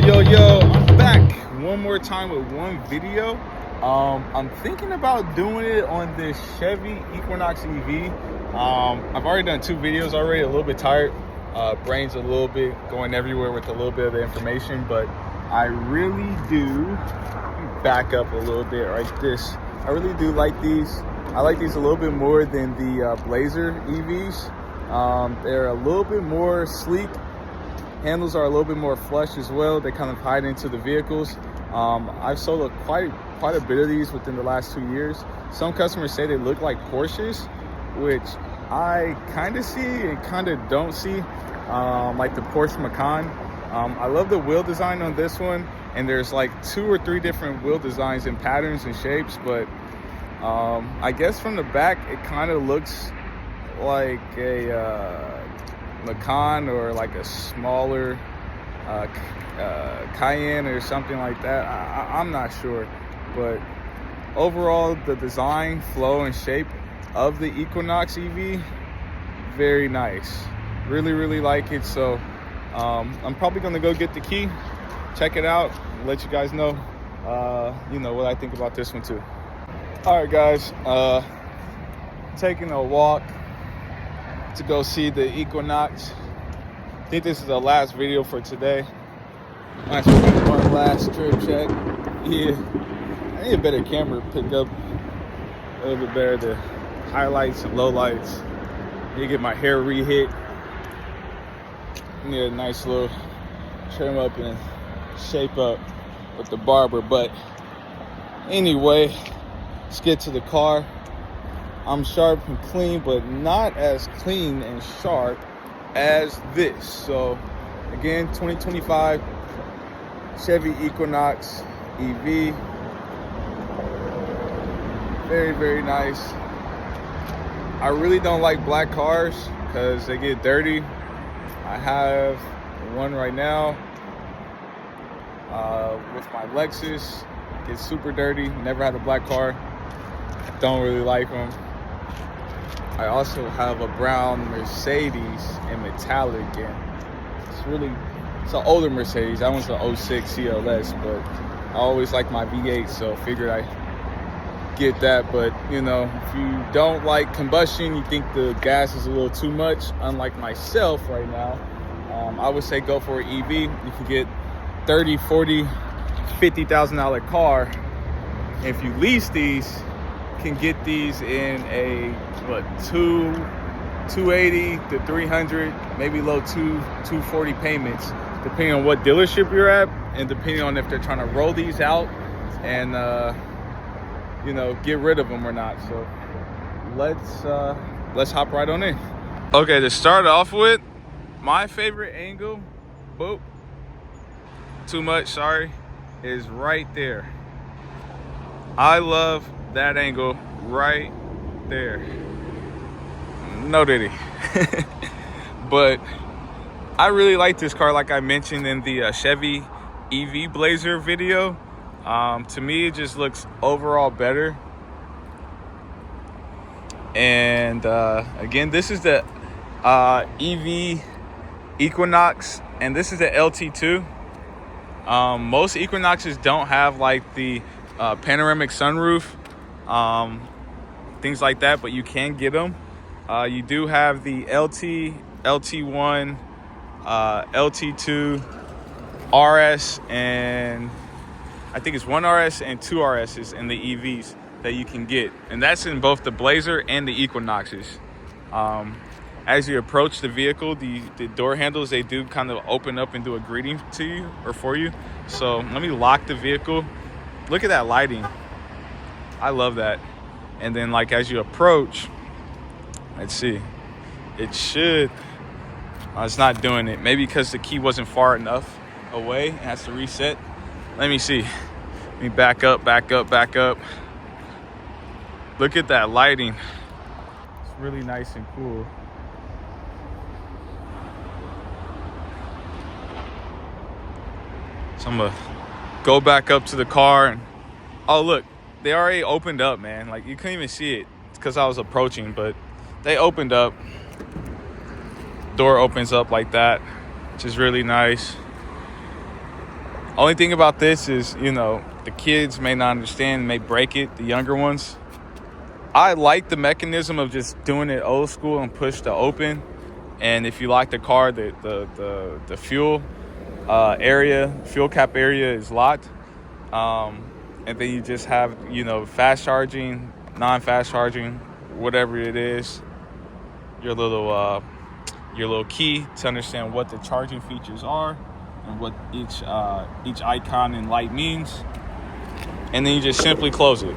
Yo, I'm back one more time with one video. I'm thinking about doing it on this Chevy Equinox EV. I've already done 2 videos already, a little bit tired. Brain's a little bit going everywhere with a little bit of the information, but I really do back up a little bit like this. I really do like these. I like these a little bit more than the Blazer EVs. They're a little bit more sleek. Handles are a little bit more flush as well. They kind of hide into the vehicles. I've sold quite a bit of these within the last 2 years. Some customers say they look like Porsches, which I kind of see and kind of don't see, like the Porsche Macan. I love the wheel design on this one, and there's like 2 or 3 different wheel designs and patterns and shapes, but I guess from the back it kind of looks like a Macan or like a smaller Cayenne or something like that. I'm not sure, but overall the design, flow, and shape of the Equinox EV, very nice. Really like it. So I'm probably gonna go get the key, check it out, let you guys know what I think about this one too. All right, guys, taking a walk to go see the Equinox. I think this is the last video for today. Nice one last trip check. Yeah, I need a better camera to pick up a little bit better the highlights and lowlights. I need to get my hair re-hit. Need a nice little trim up and shape up with the barber. But anyway, let's get to the car. I'm sharp and clean, but not as clean and sharp as this. So again, 2025 Chevy Equinox EV. Very nice. I really don't like black cars because they get dirty. I have one right now with my Lexus. It's super dirty. Never had a black car. Don't really like them. I also have a brown Mercedes in metallic, and it's an older Mercedes. That one's an 06 CLS, but I always like my V8, so figured I get that. But if you don't like combustion, you think the gas is a little too much, unlike myself right now, I would say go for an EV. You can get $30,000, $40,000, $50,000 car. If you lease these, can get these in a 280 to 300, maybe low 240 payments, depending on what dealership you're at, and depending on if they're trying to roll these out and get rid of them or not. So let's hop right on in. Okay, to start off with, my favorite angle, too much, sorry, is right there. I love that angle right there. No diddy. But I really like this car, like I mentioned in the Chevy EV Blazer video. To me, it just looks overall better. And again, this is the EV Equinox, and this is the LT2. Most Equinoxes don't have like the panoramic sunroof, things like that, but you can get them. You do have the LT, LT1, LT2, RS, and I think it's 1 RS and 2 RSs in the EVs that you can get, and that's in both the Blazer and the Equinoxes. As you approach the vehicle, the door handles, they do kind of open up and do a greeting to you or for you. So let me lock the vehicle. Look at that lighting. I love that. And then like as you approach, let's see, it should, it's not doing it. Maybe because the key wasn't far enough away. It has to reset. Let me see. Let me back up. Look at that lighting. It's really nice and cool. So I'm gonna go back up to the car, and oh look, they already opened up, man. Like you couldn't even see it. It's because I was approaching, but they opened up. Door opens up like that, which is really nice. Only thing about this is, you know, the kids may not understand, may break it, the younger ones. I like the mechanism of just doing it old school and push to open. And if you like the car, the fuel fuel cap area is locked. And then you just have, you know, fast charging, non-fast charging, whatever it is. Your little key to understand what the charging features are and what each icon and light means. And then you just simply close it.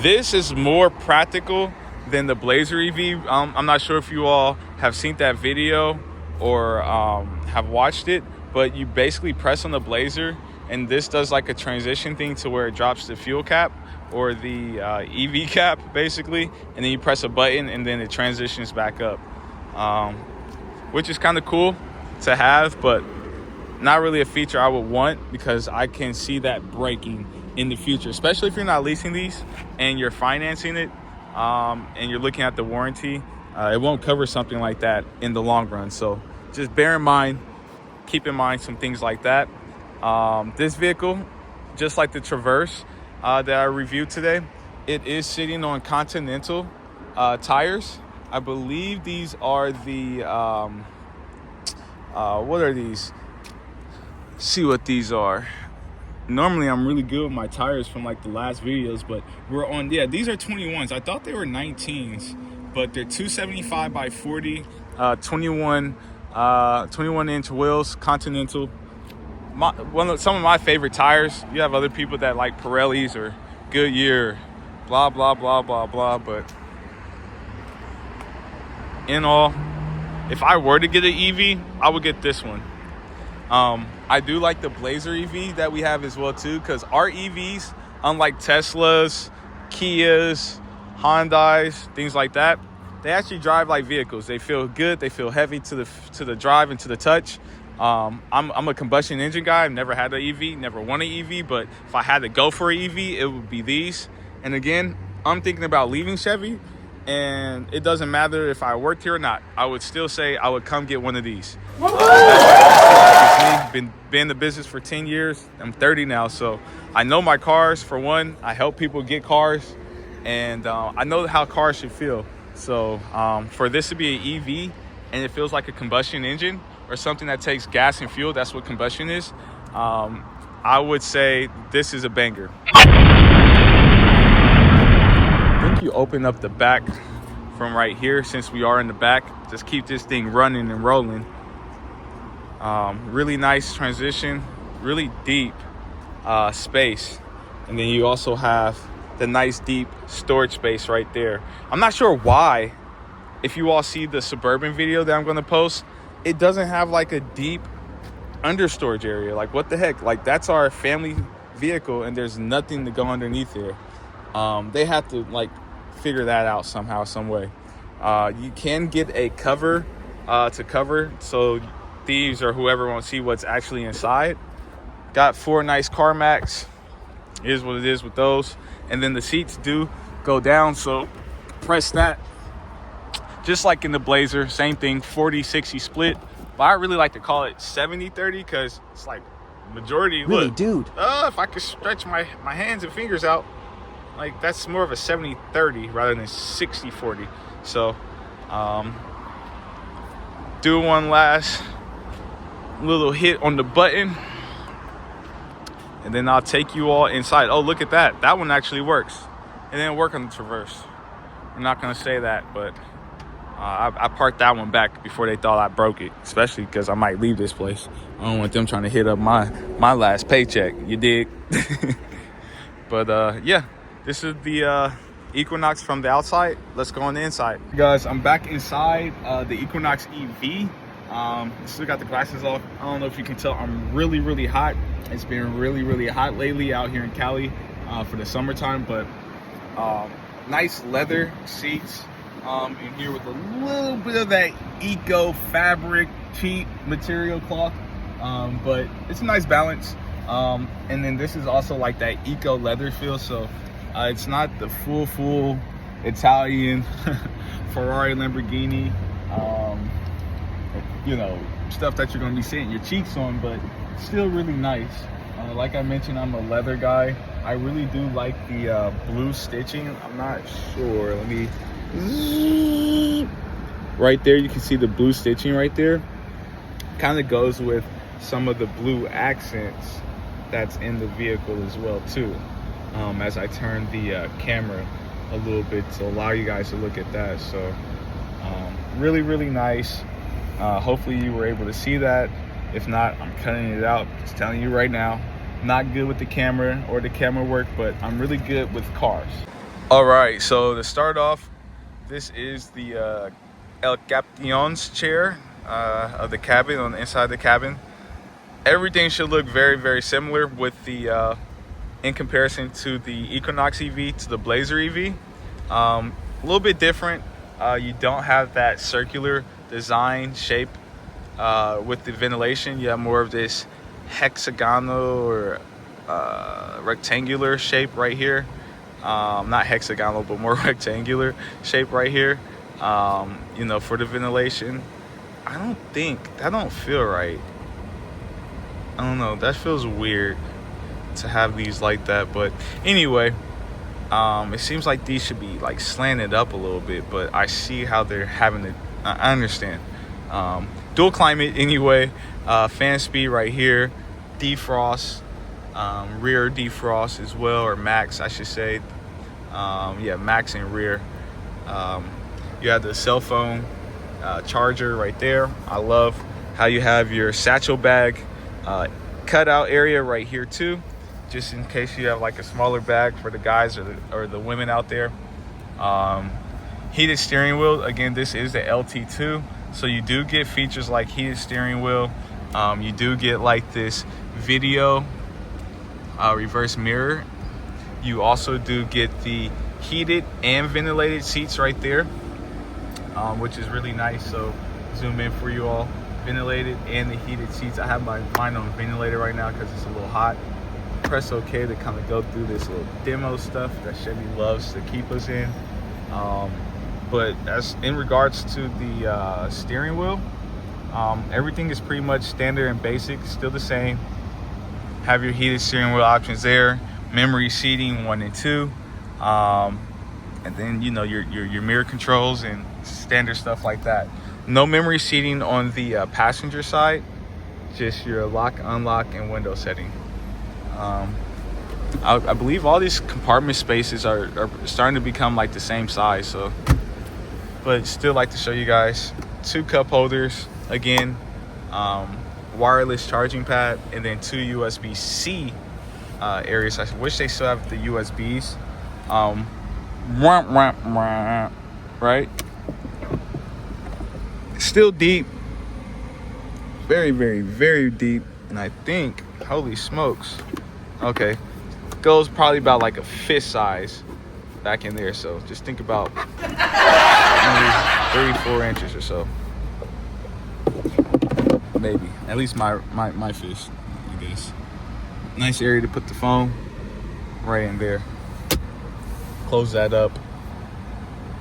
This is more practical than the Blazer EV. I'm not sure if you all have seen that video or have watched it, but you basically press on the Blazer and this does like a transition thing to where it drops the fuel cap or the EV cap basically, and then you press a button and then it transitions back up, which is kind of cool to have, but not really a feature I would want because I can see that breaking in the future, especially if you're not leasing these and you're financing it, and you're looking at the warranty. It won't cover something like that in the long run. So just bear in mind, keep in mind some things like that. This vehicle, just like the Traverse that I reviewed today, it is sitting on Continental tires. I believe these are the what are these? See what these are. Normally I'm really good with my tires from like the last videos, but we're on, yeah, these are 21s. I thought they were 19s, but they're 275 by 40, 21 inch wheels, Continental. Some of my favorite tires. You have other people that like Pirellis or Goodyear, blah blah blah blah blah, but in all, if I were to get an EV, I would get this one. I do like the Blazer EV that we have as well too, because our EVs, unlike Teslas, Kias, Hyundais, things like that, they actually drive like vehicles. They feel good. They feel heavy to the drive and to the touch. I'm a combustion engine guy. I've never had an EV, never won an EV, but if I had to go for an EV, it would be these. And again, I'm thinking about leaving Chevy, and it doesn't matter if I worked here or not. I would still say I would come get one of these. Been in the business for 10 years. I'm 30 now, so I know my cars. For one, I help people get cars, and I know how cars should feel. So for this to be an EV and it feels like a combustion engine or something that takes gas and fuel, that's what combustion is, I would say this is a banger. I think you open up the back from right here. Since we are in the back, just keep this thing running and rolling. Really nice transition, really deep space, and then you also have the nice deep storage space right there. I'm not sure why, if you all see the Suburban video that I'm going to post, it doesn't have like a deep under storage area. Like, what the heck? Like, that's our family vehicle and there's nothing to go underneath here. They have to like figure that out somehow, some way. You can get a cover to cover so thieves or whoever won't see what's actually inside. Got 4 nice car mats. Is what it is with those. And then the seats do go down, so press that. Just like in the Blazer, same thing, 40-60 split. But I really like to call it 70-30 because it's like majority. Really, look, dude? if I could stretch my hands and fingers out, like that's more of a 70-30 rather than 60-40. So do one last little hit on the button, and then I'll take you all inside. Oh, look at that. That one actually works. It didn't work on the Traverse. I'm not going to say that, but I parked that one back before they thought I broke it, especially because I might leave this place. I don't want them trying to hit up my last paycheck. You dig? But, yeah, this is the Equinox from the outside. Let's go on the inside. Guys, I'm back inside the Equinox EV. Still got the glasses off. I don't know if you can tell, I'm really hot. It's been really hot lately out here in Cali for the summertime, but nice leather seats in here with a little bit of that eco fabric, cheap material cloth, but it's a nice balance. And then this is also like that eco leather feel, so it's not the full Italian Ferrari, Lamborghini, you know, stuff that you're going to be seeing your cheeks on, but still really nice. Like I mentioned, I'm a leather guy. I really do like the blue stitching. I'm not sure. Let me... Right there, you can see the blue stitching right there. Kind of goes with some of the blue accents that's in the vehicle as well too. As I turn the camera a little bit to allow you guys to look at that. So really, really nice. Hopefully you were able to see that. If not, I'm cutting it out. Just telling you right now, not good with the camera or the camera work, but I'm really good with cars. All right, so to start off, this is the El Capitan's chair of the cabin, on the inside of the cabin. Everything should look very, very similar with the in comparison to the Equinox EV to the Blazer EV. A little bit different. You don't have that circular design shape with the ventilation. You have more of this hexagonal or rectangular shape right here. Not hexagonal, but more rectangular shape right here. You know, for the ventilation. That don't feel right. I don't know, that feels weird to have these like that. But anyway, it seems like these should be like slanted up a little bit, but I see how they're having to, I understand. Dual climate anyway, fan speed right here, defrost, rear defrost as well, or max I should say. Yeah, max and rear. You have the cell phone charger right there. I love how you have your satchel bag cutout area right here too, just in case you have like a smaller bag for the guys or the women out there. Heated steering wheel. Again, this is the LT2, so you do get features like heated steering wheel. You do get like this video reverse mirror. You also do get the heated and ventilated seats right there, which is really nice. So zoom in for you all. Ventilated and the heated seats. I have mine on ventilator right now because it's a little hot. Press OK to kind of go through this little demo stuff that Chevy loves to keep us in. But as in regards to the steering wheel, everything is pretty much standard and basic, still the same. Have your heated steering wheel options there, memory seating 1 and 2, and then you know your mirror controls and standard stuff like that. No memory seating on the passenger side, just your lock, unlock, and window setting. I believe all these compartment spaces are starting to become like the same size. So, but still like to show you guys 2 cup holders. Again, wireless charging pad, and then 2 USB-C areas. I wish they still have the USBs. Right? Still deep, very, very, very deep. And I think, holy smokes, okay, goes probably about like a fist size back in there. So just think about maybe 3-4 inches or so, maybe at least my fist, I guess. Nice area to put the phone right in there. Close that up,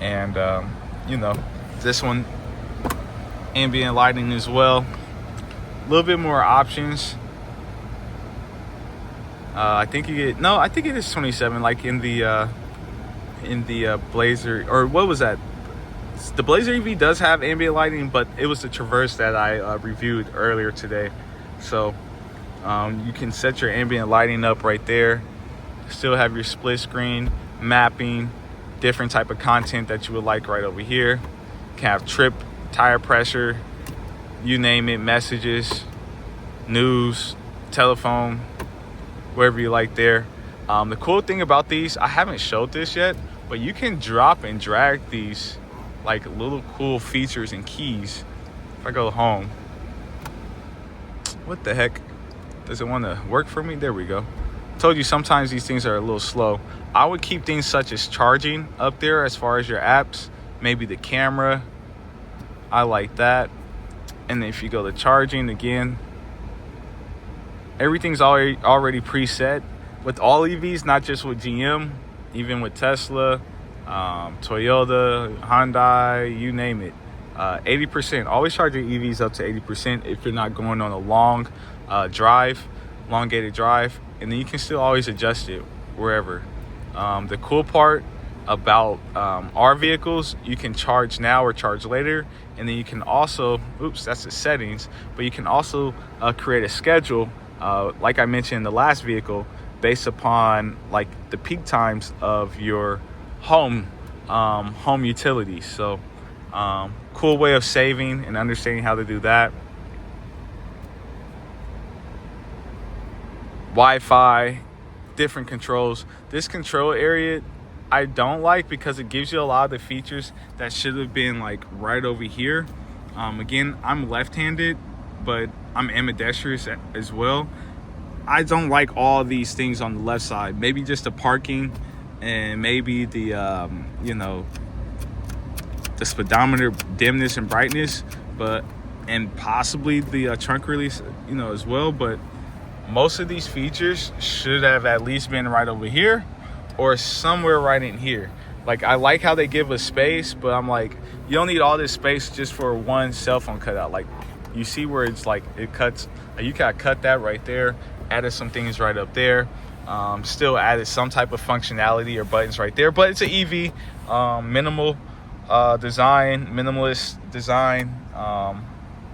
and you know, this one, ambient lighting as well. A little bit more options. I think you get, no, I think it is 27, like in the Blazer, or what was that? The Blazer EV does have ambient lighting, but it was the Traverse that I reviewed earlier today. So you can set your ambient lighting up right there. Still have your split screen, mapping, different type of content that you would like right over here. You can have trip, tire pressure, you name it, messages, news, telephone, wherever you like there. The cool thing about these, I haven't showed this yet, but you can drop and drag these like little cool features and keys. If I go home, what the heck, does it want to work for me? There we go. Told you sometimes these things are a little slow. I would keep things such as charging up there as far as your apps, maybe the camera. I like that. And then if you go to charging, again, everything's already preset with all EVs, not just with GM, even with Tesla, Toyota, Hyundai, you name it. 80%. Always charge your EVs up to 80% if you're not going on a long drive. elongated drive, and then you can still always adjust it wherever. The cool part about our vehicles, you can charge now or charge later, and then you can also, oops, that's the settings, but you can also create a schedule, like I mentioned in the last vehicle, based upon like the peak times of your home utilities. So cool way of saving and understanding how to do that. Wi-Fi, different controls. This control area I don't like because it gives you a lot of the features that should have been like right over here. Again, I'm left-handed, but I'm ambidextrous as well. I don't like all these things on the left side. Maybe just the parking and maybe the you know, the speedometer dimness and brightness, and possibly the trunk release, you know, as well. But most of these features should have at least been right over here or somewhere right in here. Like, I like how they give us space, but I'm like, you don't need all this space just for one cell phone cutout. Like, you see where it's like it cuts, you gotta cut that right there, added some things right up there, still added some type of functionality or buttons right there. But it's an EV, minimal design, minimalist design.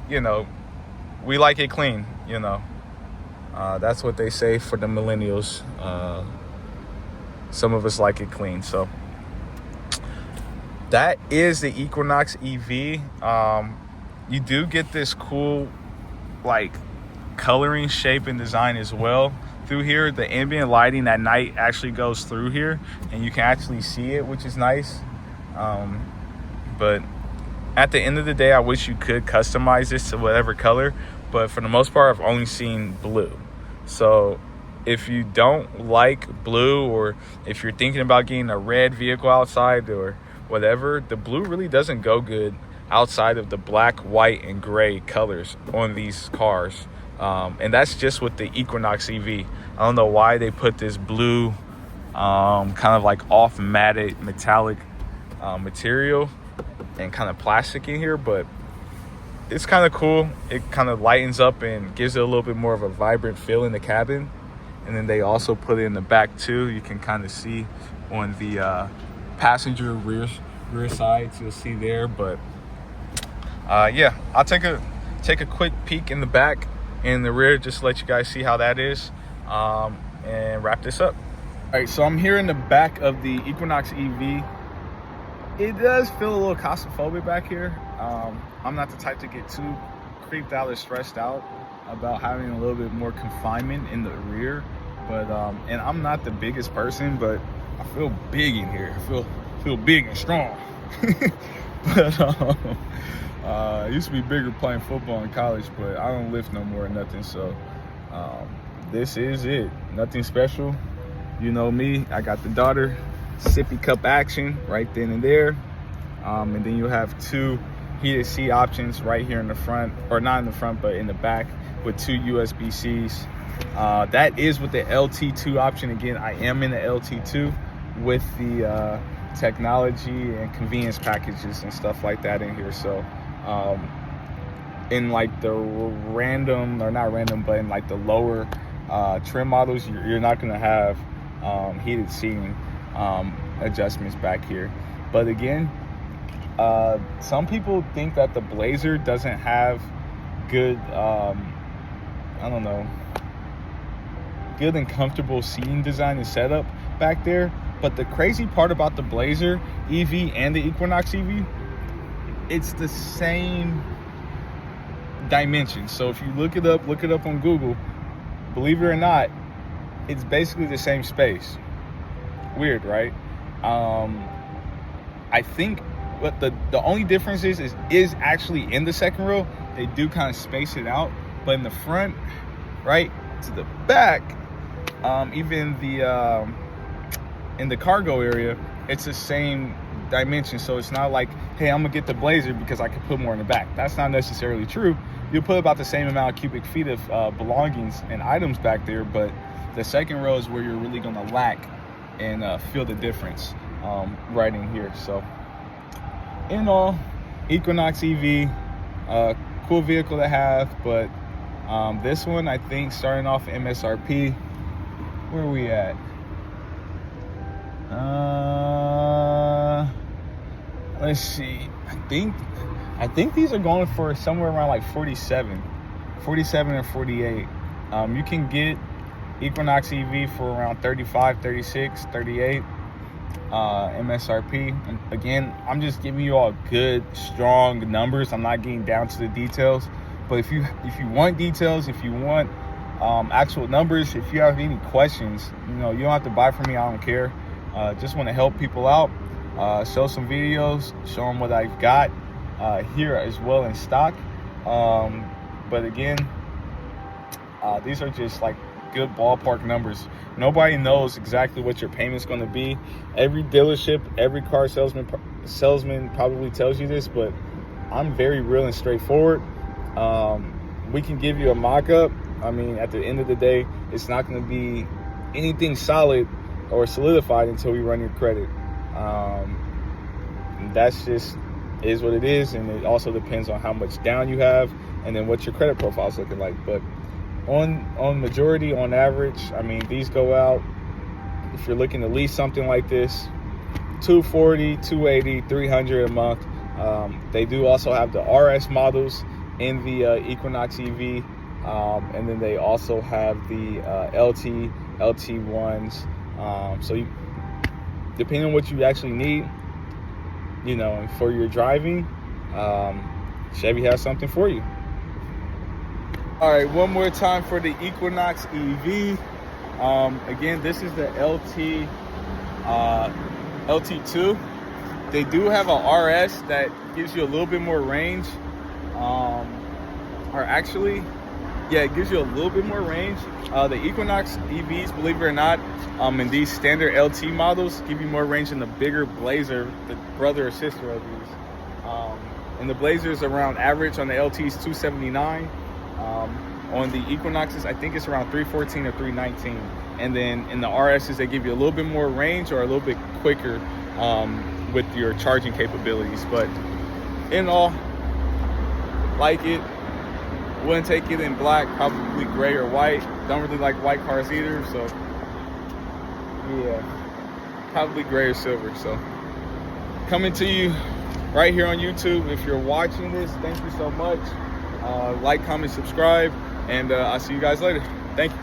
You know, we like it clean, you know. That's what they say for the millennials. Some of us like it clean. So that is the Equinox EV. You do get this cool like coloring, shape, and design as well through here. The ambient lighting at night actually goes through here and you can actually see it, which is nice. But at the end of the day, I wish you could customize this to whatever color, but for the most part, I've only seen blue. So if you don't like blue, or if you're thinking about getting a red vehicle outside or whatever, the blue really doesn't go good outside of the black, white, and gray colors on these cars. And that's just with the Equinox EV. I don't know why they put this blue kind of like off matted metallic material and kind of plastic in here, but it's kind of cool. It kind of lightens up and gives it a little bit more of a vibrant feel in the cabin. And then they also put it in the back too. You can kind of see on the passenger rear sides, you'll see there. But yeah, I'll take a quick peek in the back and the rear just to let you guys see how that is, and wrap this up. All right, so I'm here in the back of the Equinox EV. It does feel a little claustrophobic back here. I'm not the type to get too creeped out or stressed out about having a little bit more confinement in the rear, but and I'm not the biggest person, but I feel big in here. I feel big and strong. But I used to be bigger playing football in college, but I don't lift no more or nothing. So this is it. Nothing special. You know me. I got the daughter sippy cup action right then and there, and then you have two heated seat options right here in the front, or not in the front but in the back, with two USB-Cs. That is with the LT2 option. Again, I am in the LT2 with the technology and convenience packages and stuff like that in here. So in like the random, or not random, but in like the lower trim models, you're not going to have heated seating adjustments back here. But again, some people think that the Blazer doesn't have good I don't know, good and comfortable seating design and setup back there. But the crazy part about the Blazer EV and the Equinox EV, it's the same dimension. So if you look it up on Google, believe it or not, it's basically the same space. Weird, right? I think what the only difference is actually in the second row. They do kind of space it out, but in the front, right to the back, even the in the cargo area, it's the same dimension. So it's not like, hey, I'm gonna get the Blazer because I can put more in the back. That's not necessarily true. You'll put about the same amount of cubic feet of belongings and items back there, but the second row is where you're really gonna lack and feel the difference right in here. So in all, Equinox EV, cool vehicle to have, but This one, I think, starting off MSRP, where are we at? Let's see. I think these are going for somewhere around like 47 or 48. You can get Equinox EV for around 35, 36, 38 MSRP. And again, I'm just giving you all good, strong numbers. I'm not getting down to the details. But if you want details, if you want actual numbers, if you have any questions, you don't have to buy from me. I don't care. Just want to help people out, show some videos, show them what I've got here as well in stock. But again, these are just like good ballpark numbers. Nobody knows exactly what your payment's going to be. Every dealership, every car salesman probably tells you this, but I'm very real and straightforward. We can give you a mock-up. I mean, at the end of the day, it's not going to be anything solid or solidified until we run your credit. That's just is what it is, and it also depends on how much down you have and then what your credit profile is looking like. But on majority, on average, I mean, these go out, if you're looking to lease something like this, $240, $280, $300 a month. They do also have the RS models in the Equinox EV, and then they also have the LT1s. So depending on what you actually need, and for your driving, Chevy has something for you. All right, one more time for the Equinox EV. Again, this is the LT2. They do have a RS that gives you a little bit more range. It gives you a little bit more range. The Equinox EVs, believe it or not, in these standard LT models, give you more range than the bigger Blazer, the brother or sister of these. And the Blazer's around average on the LTs 279. On the Equinoxes, I think it's around 314 or 319. And then in the RSs, they give you a little bit more range or a little bit quicker with your charging capabilities. But in all, like it. Wouldn't take it in black, probably gray or white. Don't really like white cars either, so yeah, probably gray or silver. So coming to you right here on YouTube. If you're watching this, thank you so much. Like, comment, subscribe, and I'll see you guys later. Thank you.